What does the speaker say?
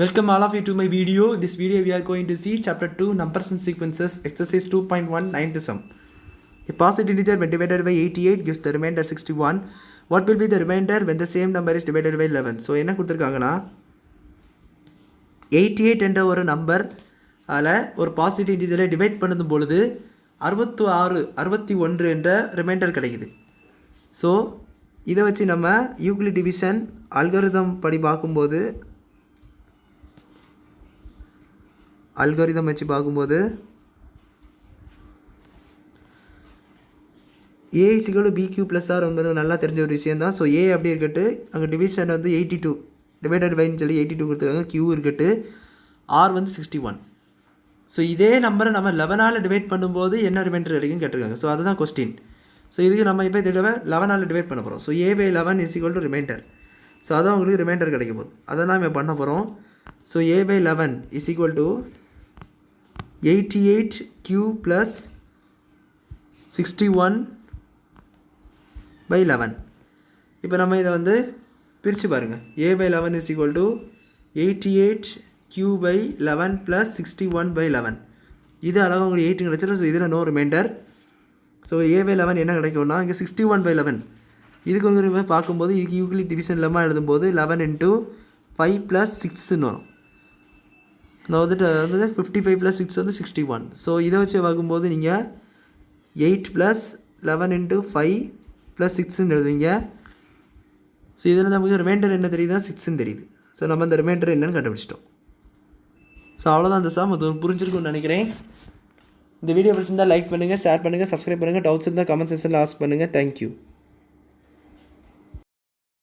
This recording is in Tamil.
Welcome all of you to my video. In this video we are going to see chapter 2 numbers and sequences exercise 2.1 9th sum. A positive integer when divided by 88 gives the remainder 61. What will be the remainder when the same number is divided by 11? So என்ன கொடுத்திருக்காங்கன்னா 88 என்ற ஒரு நம்பர் அதில் ஒரு பாசிட்டிவ் இன்டிஜரை டிவைட் பண்ணும் பொழுது 61 என்ற ரிமைண்டர் கிடைக்குது. ஸோ இதை வச்சு நம்ம யூக்ளிட் டிவிஷன் அல்காரிதம் படி பார்க்கும்போது அல்காரிதம் வச்சு பார்க்கும்போது a = bq + r என்பது நல்லா தெரிஞ்ச ஒரு விஷயம் தான். ஸோ a அப்படி இருக்கட்டு, அங்கே டிவிஷன் வந்து 82 டிவைடட் பைன்னு சொல்லி 82 கொடுத்துருக்காங்க, q இருக்கட்டு, r வந்து 61. ஸோ இதே நம்பரை நம்ம 11ஆல் டிவைட் பண்ணும்போது என்ன ரிமைண்டர் கிடைக்குன்னு கேட்டிருக்காங்க. ஸோ அதுதான் கொஸ்டின். ஸோ இதுக்கு நம்ம இப்போ தடவை 11ஆல் டிவைட் பண்ண போகிறோம். So a/11 = reminder. ஸோ அதான் உங்களுக்கு ரிமைண்டர் கிடைக்கும் போது அதை தான் நம்ம பண்ண போகிறோம். So a/11 = 88q + 61/11. இப்போ நம்ம இதை வந்து பிரித்து பாருங்கள். a/11 = 88q/11 + 61/11. இது அழகாக உங்களுக்கு 8 கிடச்சிடும். ஸோ இதில் நோ ரிமைண்டர். ஸோ a/11 என்ன கிடைக்கும்னா இங்கே 61/11. இதுக்கு வந்து பார்க்கும்போது இதுக்கு யூக்ளிட் டிவிஷன் இல்லாமல் எழுதும்போது 11 × 5 + 6ன்னு வரும். நான் வந்துட்டு 55 + 6 வந்து 61. ஸோ இதை வச்சு பார்க்கும்போது நீங்கள் 8 + 11 × 5 + 6ன்னு எழுதுவீங்க. ஸோ இதில் நமக்கு ரிமைண்டர் என்ன தெரியுதுன்னா 6ன்னு தெரியுது. ஸோ நம்ம இந்த ரிமைண்டர் என்னென்னு கண்டுபிடிச்சிட்டோம். ஸோ அவ்வளோதான் அந்த சம். அது புரிஞ்சிருக்குன்னு நினைக்கிறேன். இந்த வீடியோ பிடிச்சிருந்தால் லைக் பண்ணுங்கள், ஷேர் பண்ணுங்கள், சப்ஸ்கிரைப் பண்ணுங்கள். டவுட்ஸ் இருந்தால் கமெண்ட் செக்ஷனில் ஆஸ்க் பண்ணுங்கள். தேங்க்யூ.